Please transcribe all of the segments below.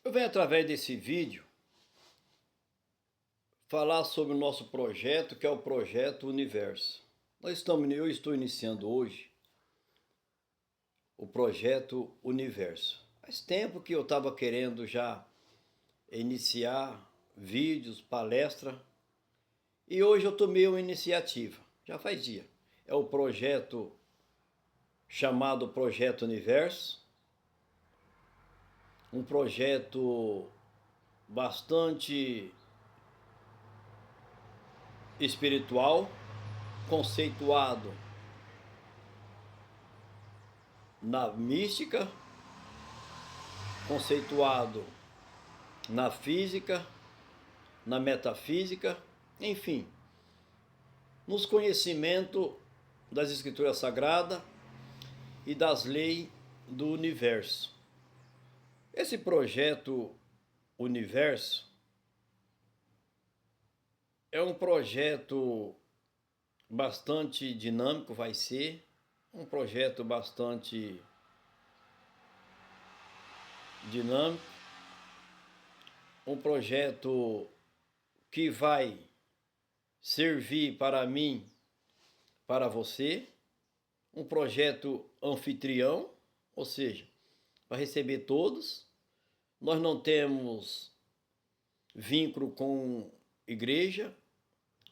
Eu venho através desse vídeo falar sobre o nosso projeto, que é o Projeto Universo. Eu estou iniciando hoje o Projeto Universo. Faz tempo que eu estava querendo já iniciar vídeos, palestra, e hoje eu tomei uma iniciativa, já faz dia. É o projeto chamado Projeto Universo, um projeto bastante espiritual, conceituado na mística, conceituado na física, na metafísica, enfim, nos conhecimentos das escrituras sagradas e das leis do universo. Esse projeto Universo é um projeto bastante dinâmico, vai ser um projeto bastante dinâmico, um projeto que vai servir para mim, para você, um projeto anfitrião, ou seja, para receber todos. Nós não temos vínculo com igreja,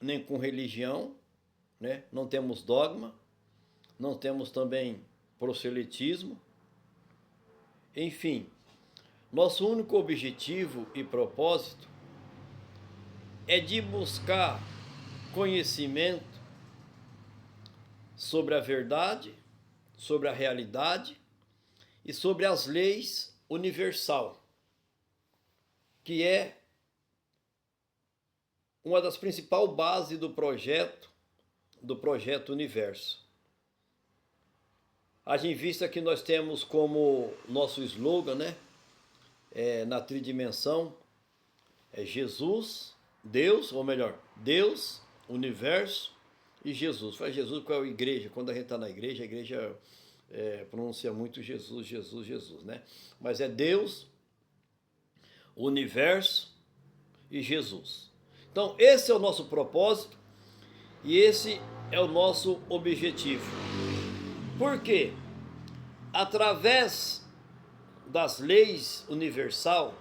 nem com religião, né? Não temos dogma, não temos também proselitismo. Enfim, nosso único objetivo e propósito é de buscar conhecimento sobre a verdade, sobre a realidade e sobre as leis universal, que é uma das principais bases do projeto Universo. Haja em vista que nós temos como nosso slogan, né, na tridimensão, é Jesus, Deus, ou melhor, Deus, Universo e Jesus. Faz Jesus porque é a igreja. Quando a gente está na igreja, a igreja pronuncia muito Jesus, Jesus, Jesus, né? Mas é Deus, Universo e Jesus. Então, esse é o nosso propósito e esse é o nosso objetivo. Por quê? Através das leis universal,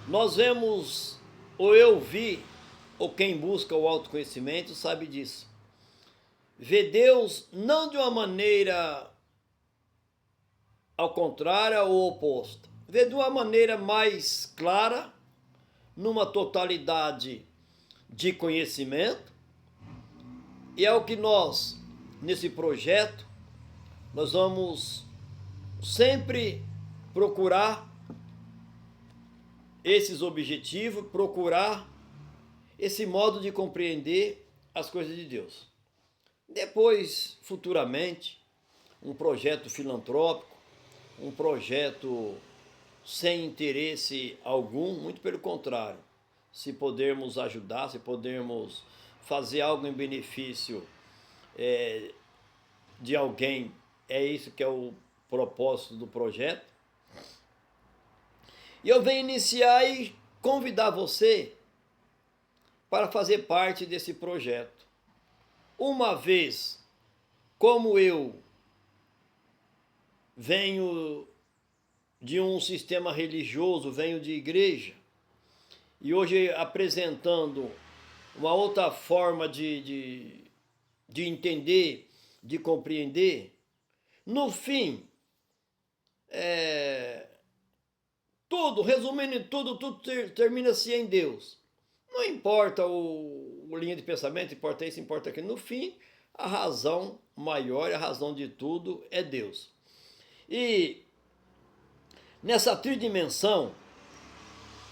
nós vemos, ou eu vi, ou quem busca o autoconhecimento sabe disso, vê Deus não de uma maneira ao contrário ou oposta, vê de uma maneira mais clara, numa totalidade de conhecimento, e é o que nós, nesse projeto, nós vamos sempre procurar esses objetivos, procurar esse modo de compreender as coisas de Deus. Depois, futuramente, um projeto filantrópico, um projeto sem interesse algum, muito pelo contrário. Se pudermos ajudar, se pudermos fazer algo em benefício de alguém, é isso que é o propósito do projeto. E eu venho iniciar e convidar você para fazer parte desse projeto. Uma vez, como eu venho de um sistema religioso, venho de igreja, e hoje apresentando uma outra forma de entender, de compreender, no fim, tudo, resumindo em tudo termina-se em Deus. Não importa o linha de pensamento, importa isso, importa aquilo. No fim, a razão maior, a razão de tudo é Deus. E nessa tridimensão,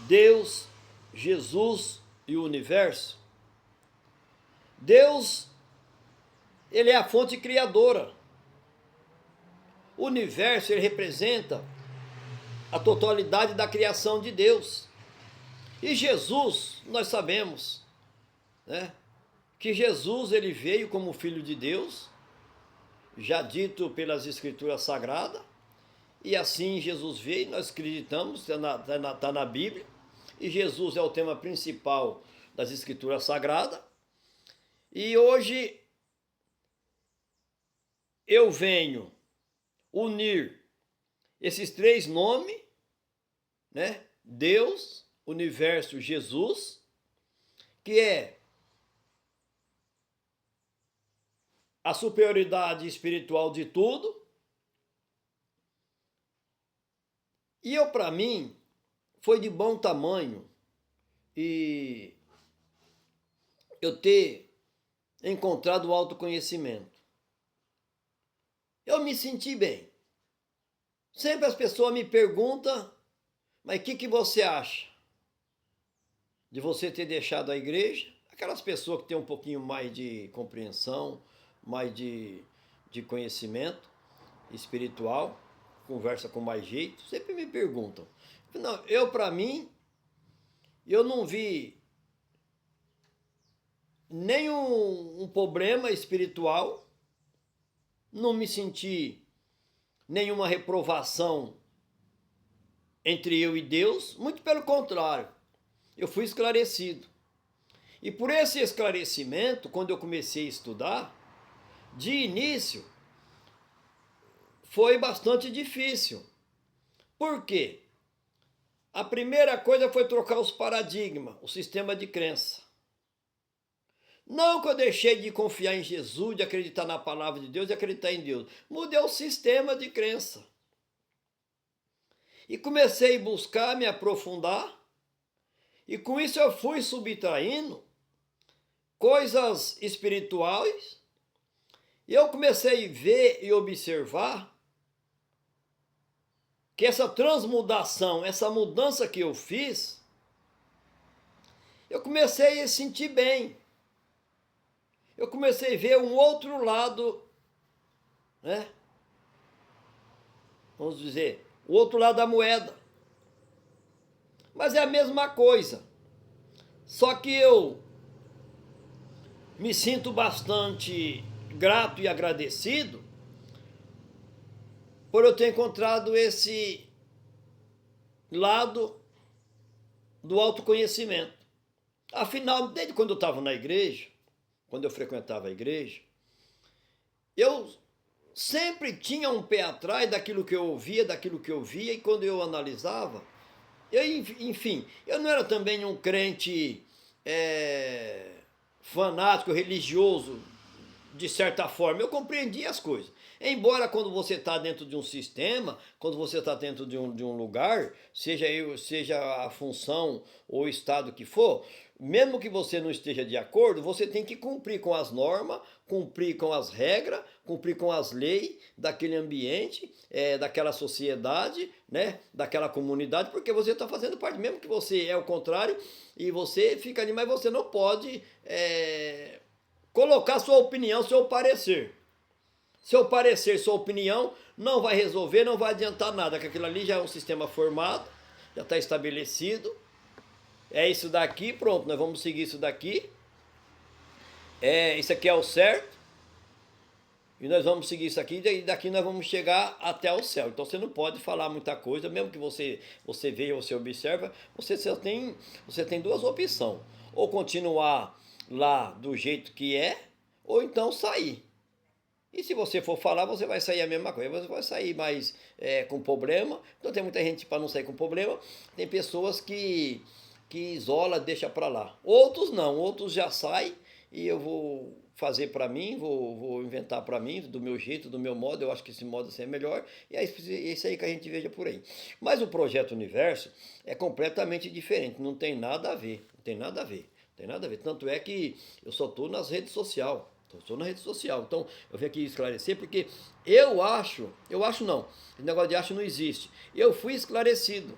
Deus, Jesus e o universo, Deus, ele é a fonte criadora. O universo, ele representa a totalidade da criação de Deus. E Jesus, nós sabemos, né, que Jesus ele veio como Filho de Deus, já dito pelas Escrituras Sagradas, E assim Jesus veio, nós acreditamos, está na Bíblia, e Jesus é o tema principal das Escrituras Sagradas. E hoje eu venho unir esses três nomes, né? Deus, Universo, Jesus, que é a superioridade espiritual de tudo. E eu, para mim, foi de bom tamanho e eu ter encontrado o autoconhecimento. Eu me senti bem. Sempre as pessoas me perguntam, mas o que você acha de você ter deixado a igreja? Aquelas pessoas que têm um pouquinho mais de compreensão, mais de conhecimento espiritual, conversa com mais jeito, sempre me perguntam. Não, para mim, eu não vi nenhum problema espiritual, não me senti nenhuma reprovação entre eu e Deus, muito pelo contrário, eu fui esclarecido. E por esse esclarecimento, quando eu comecei a estudar, de início, foi bastante difícil. Por quê? A primeira coisa foi trocar os paradigmas, o sistema de crença. Não que eu deixei de confiar em Jesus, de acreditar na palavra de Deus, de acreditar em Deus. Mudei o sistema de crença. E comecei a buscar, me aprofundar. E com isso eu fui subtraindo coisas espirituais. E eu comecei a ver e observar que essa transmudação, essa mudança que eu fiz, eu comecei a sentir bem. Eu comecei a ver um outro lado, né? Vamos dizer, o outro lado da moeda. Mas é a mesma coisa. Só que eu me sinto bastante grato e agradecido por eu ter encontrado esse lado do autoconhecimento. Afinal, desde quando eu estava na igreja, quando eu frequentava a igreja, eu sempre tinha um pé atrás daquilo que eu ouvia, daquilo que eu via, e quando eu analisava, enfim, eu não era também um crente fanático, religioso, de certa forma, eu compreendia as coisas. Embora quando você está dentro de um sistema, quando você está dentro de um lugar, seja a função ou o estado que for, mesmo que você não esteja de acordo, você tem que cumprir com as normas, cumprir com as regras, cumprir com as leis daquele ambiente, daquela sociedade, né, daquela comunidade, porque você está fazendo parte, mesmo que você é o contrário, e você fica ali, mas você não pode colocar sua opinião, seu parecer. Seu parecer, sua opinião não vai resolver, não vai adiantar nada, que aquilo ali já é um sistema formado, já está estabelecido. É isso daqui, pronto, nós vamos seguir isso daqui. Isso aqui é o certo. E nós vamos seguir isso aqui, e daqui nós vamos chegar até o céu. Então você não pode falar muita coisa, mesmo que você veja, você observa, você tem duas opções. Ou continuar lá do jeito que é, ou então sair. E se você for falar, você vai sair a mesma coisa, você vai sair mais com problema. Então tem muita gente, para não sair com problema, tem pessoas que isola, deixa para lá. Outros não, outros já saem e eu vou fazer para mim, vou inventar para mim, do meu jeito, do meu modo, eu acho que esse modo assim é melhor, e é isso aí que a gente veja por aí. Mas o Projeto Universo é completamente diferente, não tem nada a ver, não tem nada a ver, não tem nada a ver. Tanto é que eu só estou nas redes sociais. Estou na rede social, então eu vim aqui esclarecer porque eu acho não, esse negócio de acho não existe. Eu fui esclarecido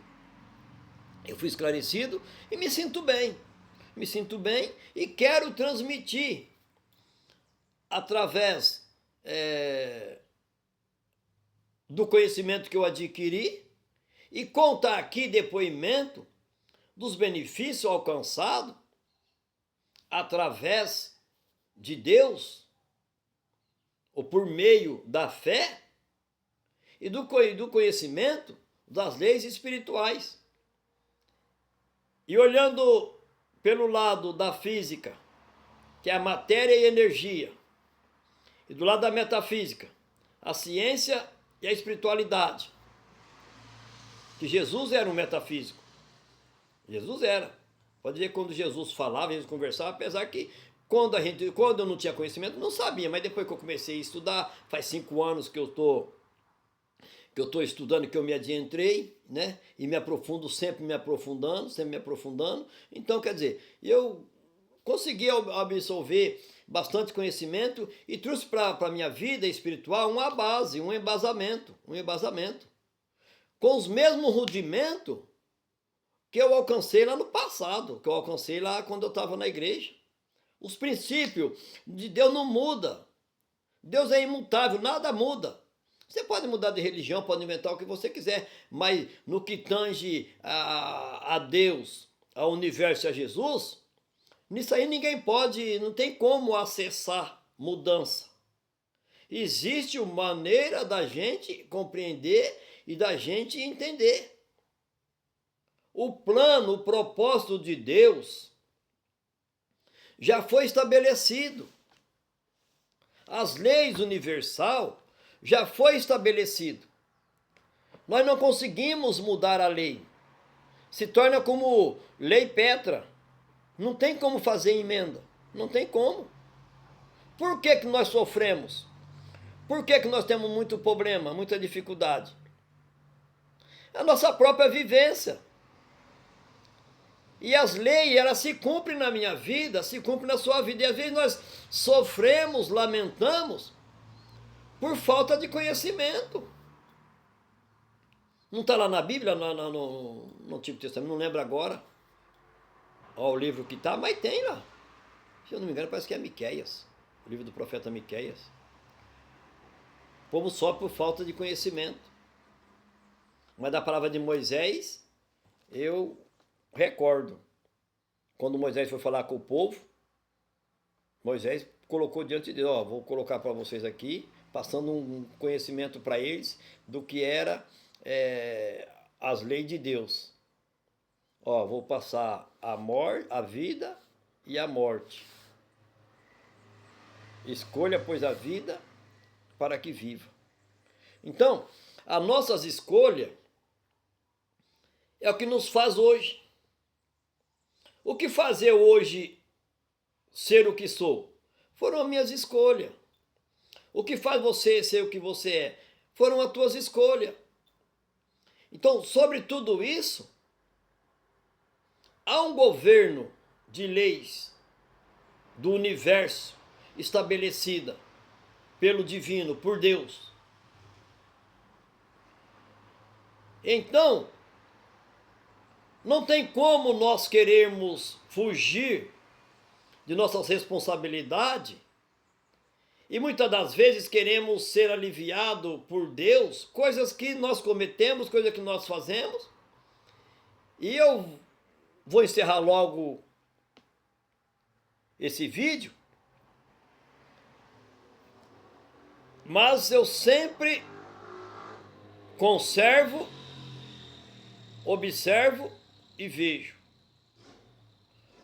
e me sinto bem e quero transmitir através do conhecimento que eu adquiri e contar aqui depoimento dos benefícios alcançados através de Deus, ou por meio da fé, e do conhecimento das leis espirituais. E olhando pelo lado da física, que é a matéria e a energia, e do lado da metafísica, a ciência e a espiritualidade, que Jesus era um metafísico. Jesus era. Pode ver quando Jesus falava, Jesus conversava, apesar que quando eu não tinha conhecimento, não sabia, mas depois que eu comecei a estudar, faz 5 anos que eu estou estudando, que eu me adentrei, né? E me aprofundo, sempre me aprofundando. Então, quer dizer, eu consegui absorver bastante conhecimento e trouxe para a minha vida espiritual uma base, um embasamento. Com os mesmos rudimentos que eu alcancei lá no passado, que eu alcancei lá quando eu estava na igreja. Os princípios de Deus não mudam. Deus é imutável, nada muda. Você pode mudar de religião, pode inventar o que você quiser, mas no que tange a Deus, ao universo e a Jesus, nisso aí ninguém pode, não tem como acessar mudança. Existe uma maneira da gente compreender e da gente entender. O plano, o propósito de Deus já foi estabelecido. As leis universal já foi estabelecido. Nós não conseguimos mudar a lei. Se torna como lei Petra. Não tem como fazer emenda. Não tem como. Por que nós sofremos? Por que nós temos muito problema, muita dificuldade? A nossa própria vivência. E as leis, elas se cumprem na minha vida, se cumprem na sua vida. E às vezes nós sofremos, lamentamos, por falta de conhecimento. Não está lá na Bíblia, no Antigo Testamento, não lembro agora o livro que está, mas tem lá. Se eu não me engano, parece que é Miqueias, o livro do profeta Miqueias. O povo sofre por falta de conhecimento. Mas da palavra de Moisés, eu recordo, quando Moisés foi falar com o povo, Moisés colocou diante de Deus, ó, vou colocar para vocês aqui, passando um conhecimento para eles do que era as leis de Deus. Ó, vou passar a vida e a morte. Escolha, pois, a vida para que viva. Então, as nossas escolhas é o que nos faz hoje. O que fazer hoje ser o que sou? Foram as minhas escolhas. O que faz você ser o que você é? Foram as tuas escolhas. Então, sobre tudo isso, há um governo de leis do universo estabelecida pelo divino, por Deus. Então, não tem como nós querermos fugir de nossas responsabilidades e muitas das vezes queremos ser aliviados por Deus, coisas que nós cometemos, coisas que nós fazemos. E eu vou encerrar logo esse vídeo, mas eu sempre conservo, observo e vejo.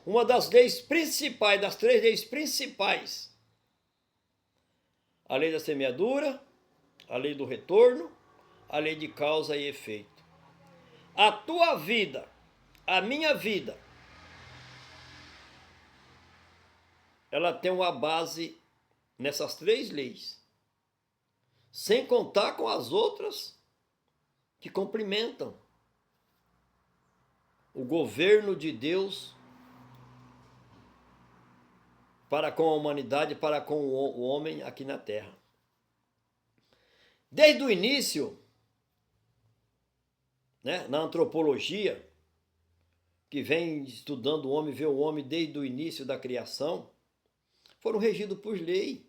Uma das leis principais, das 3 leis principais, a lei da semeadura, a lei do retorno, a lei de causa e efeito. A tua vida, a minha vida, ela tem uma base nessas 3 leis, sem contar com as outras que complementam o governo de Deus para com a humanidade, para com o homem aqui na Terra. Desde o início, né, na antropologia, que vem estudando o homem, vê o homem desde o início da criação, foram regidos por lei.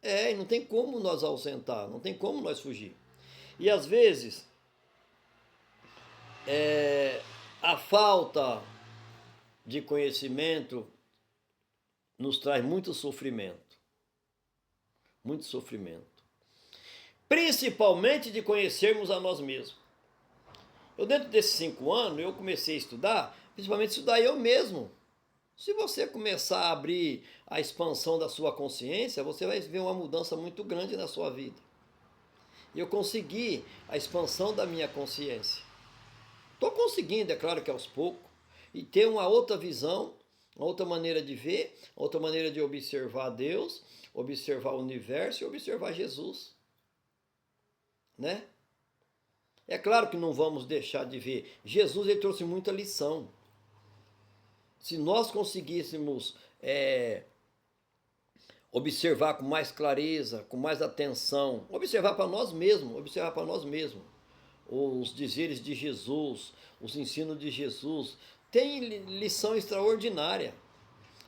E não tem como nós ausentar, não tem como nós fugir. E às vezes, a falta de conhecimento nos traz muito sofrimento. Muito sofrimento. principalmente de conhecermos a nós mesmos. Eu, dentro desses 5 anos, eu comecei a estudar, principalmente estudar eu mesmo. Se você começar a abrir a expansão da sua consciência, você vai ver uma mudança muito grande na sua vida. E eu consegui a expansão da minha consciência. Estou conseguindo, é claro que aos poucos, e ter uma outra visão, uma outra maneira de ver, outra maneira de observar Deus, observar o universo e observar Jesus. Né? É claro que não vamos deixar de ver. Jesus, ele trouxe muita lição. Se nós conseguíssemos observar com mais clareza, com mais atenção, observar para nós mesmos, os dizeres de Jesus, os ensinos de Jesus, tem lição extraordinária.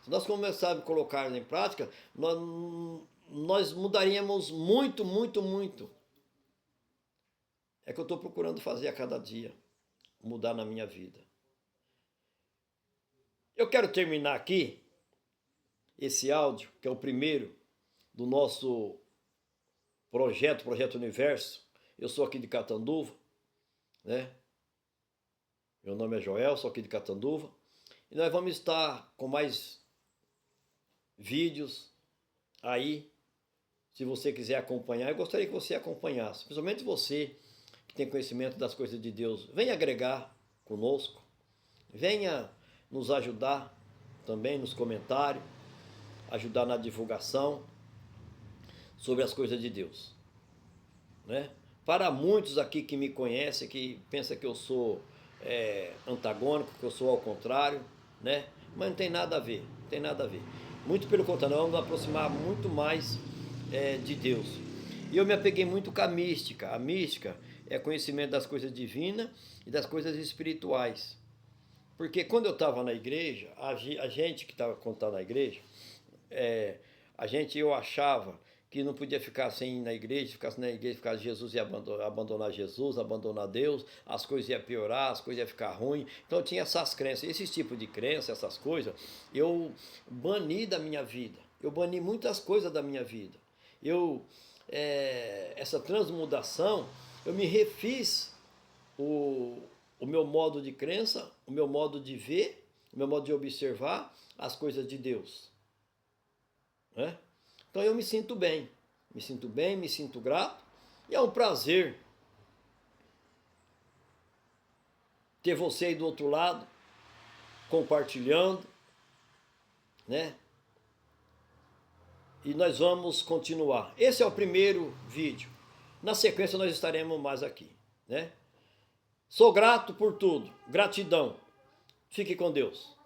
Se nós começarmos a colocar em prática, nós mudaríamos muito, muito, muito. É que eu estou procurando fazer a cada dia, mudar na minha vida. Eu quero terminar aqui esse áudio, que é o primeiro do nosso Projeto Universo. Eu sou aqui de Catanduva, né? Meu nome é Joel, sou aqui de Catanduva. E nós vamos estar com mais vídeos aí, se você quiser acompanhar. Eu gostaria que você acompanhasse, principalmente você que tem conhecimento das coisas de Deus. Venha agregar conosco, venha nos ajudar também nos comentários, ajudar na divulgação sobre as coisas de Deus, né? Para muitos aqui que me conhecem, que pensam que eu sou antagônico, que eu sou ao contrário, né? Mas não tem nada a ver, não tem nada a ver. Muito pelo contrário, nós vamos aproximar muito mais de Deus. E eu me apeguei muito com a mística. A mística é conhecimento das coisas divinas e das coisas espirituais. Porque quando eu estava na igreja, a gente que estava contando na igreja, eu achava que não podia ficar sem ir na igreja, ficar Jesus ia abandonar Jesus, abandonar Deus, as coisas iam piorar, as coisas iam ficar ruins. Então eu tinha essas crenças, esse tipo de crença, essas coisas, eu bani da minha vida. Eu bani muitas coisas da minha vida. Essa transmudação, eu me refiz o meu modo de crença, o meu modo de ver, o meu modo de observar as coisas de Deus. Né? Então eu me sinto bem, me sinto grato, e é um prazer ter você aí do outro lado, compartilhando, né? E nós vamos continuar. Esse é o primeiro vídeo. Na sequência nós estaremos mais aqui, né? Sou grato por tudo. Gratidão. Fique com Deus.